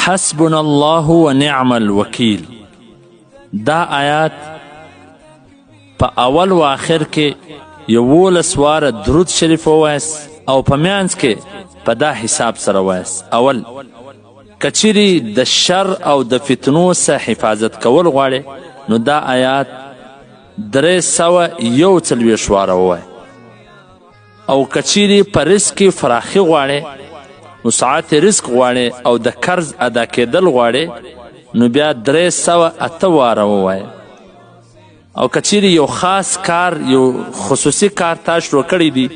حسبنا الله ونعم الوکیل. دا آیات په اول و آخر کې 11 واره درود شریف ووایست او په منځ کې په دا حساب سره وایست. اول کچیرې د شر او د فتنو څخه حفاظت کول غواړې نو دا آیات 341 واره ووایه. او کچیرې په رزق کې فراخي غواړې، وسعت رزق غواړې او د قرض ادا کېدل غواړې نو بیا 308 واره ووایه. او کچیرې یو خاص کار، یو خصوصي کار تا شروع کړی دی،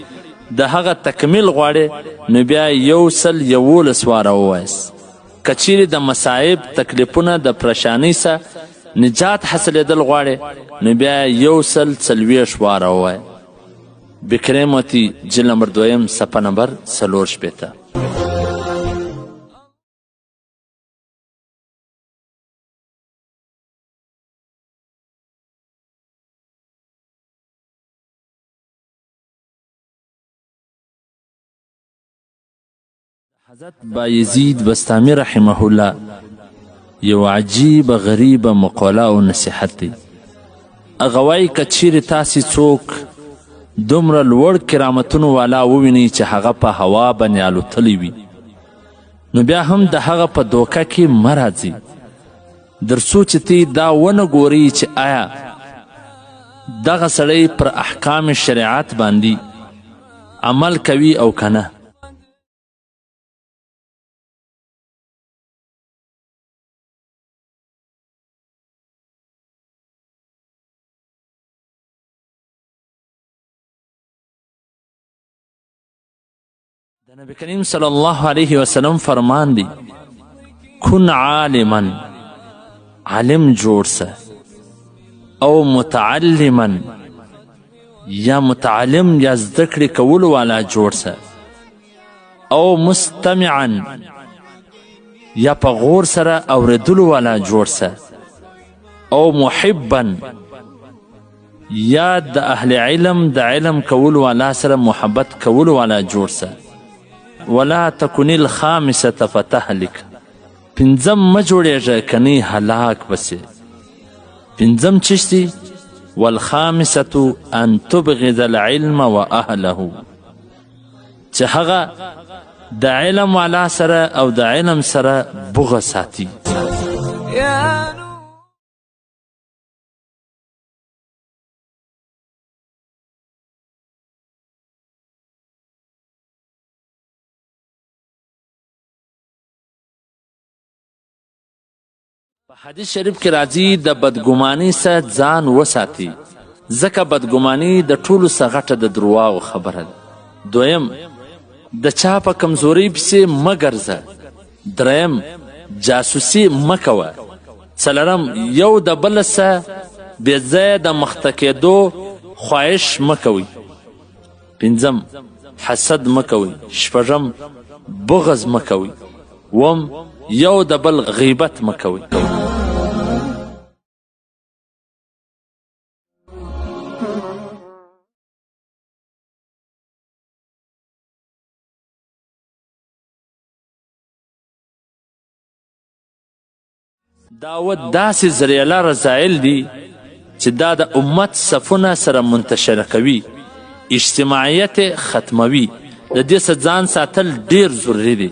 د هغه تکمیل غواړې نو بیا 111 واره ووایست. کچیرې د مصائب، تکلیفونه، د پریشانۍ څخه نجات حاصلېدل غواړې نو بیا 140 واره ووایه. بکرې موتی جلد نمبر 2 صفحه نمبر 4. حضرت بایزید بستامی رحمه الله یو عجیب غریب مقاله او نصیحت دی. هغه وایي که چیرې تاسې څوک دومره لوړ کرامتونو والا ووینئ چې هغه په هوا باندې الوتلی وي نو بیا هم د هغه په دوکه کې مه راځئ، تر څو چې تی دا ونه ګورئ چې آیا دغه سړی پر احکام شریعت باندې عمل کوي او که نه. د نبی کریم صلی الله علیه وسلم فرمان دی کن عالما، عالم جوړ سه، او متعلما یا متعلم یا زدکړې کولو والا جوړ سه، او مستمعا یا په غور سره اوریدلو والا جوړ سه، او محبا یا د اهل علم د علم کولو والا سره محبت کولو والا جوړ سه. ولا تکن الخامسة فتهلک، 5 مه جوړېږه کنی هلاک بسې. 5 چشتي والخامسة ان تبغض العلم واهله، چې هغه د علم والا سره او د علم سره بغض ساتي. په حدیث شریف کې راځي د بدګمانۍ څخه ځان وساتي، ځکه بدګماني د ټولو څخه غټه د درواغو خبره ده. 2 د چا په کمزورۍ پسې مه ګرځه. 3 جاسوسي مه کوه. 4 یو د بل څخه بې ځایه د مخته کېدو خواهش مه کوئ. 5 حسد مه کوئ. 6 بغض مه کوئ. 7 یو د بل غیبت مه کوئ. دعوت داسې ذریعه رسایل دي چې دا د امت صفونه سره منتشره کوي، اجتماعیت ختموي. د دې څخه ځان ساتل ډیر ضروري دي.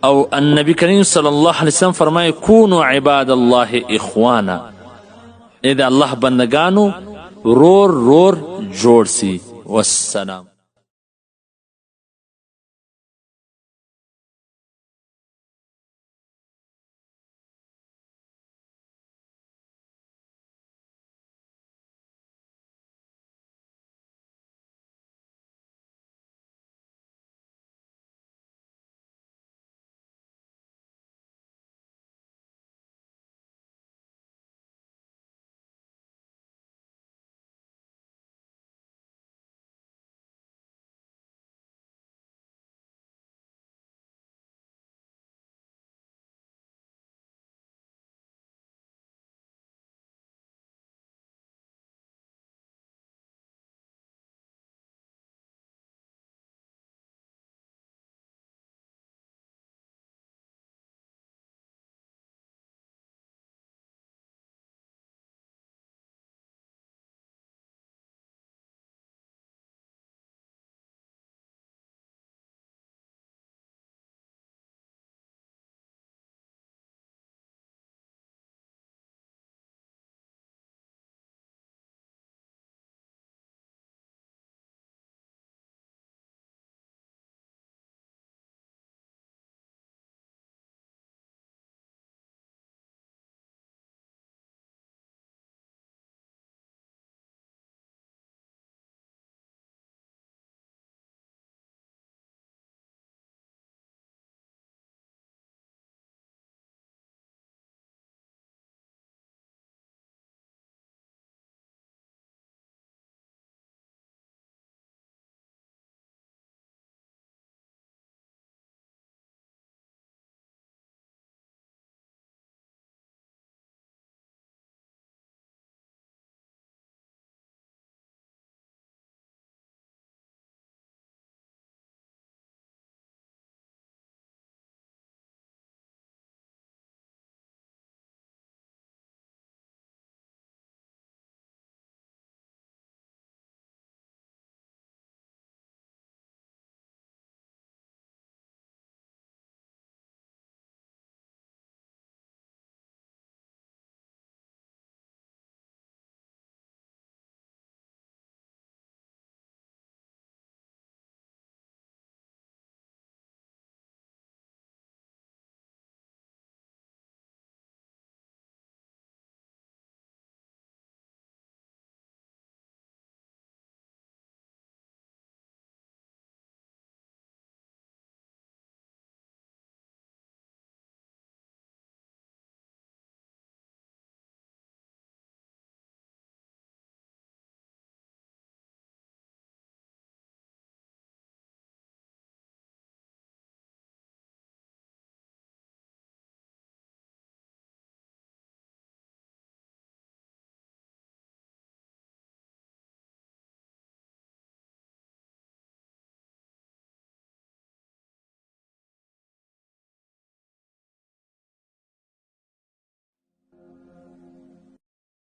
او النبي کریم صلی الله علیه وسلم فرمایي کونوا عباد الله اخوانا، ای د الله بندگانو رور رور جوړ سي. والسلام.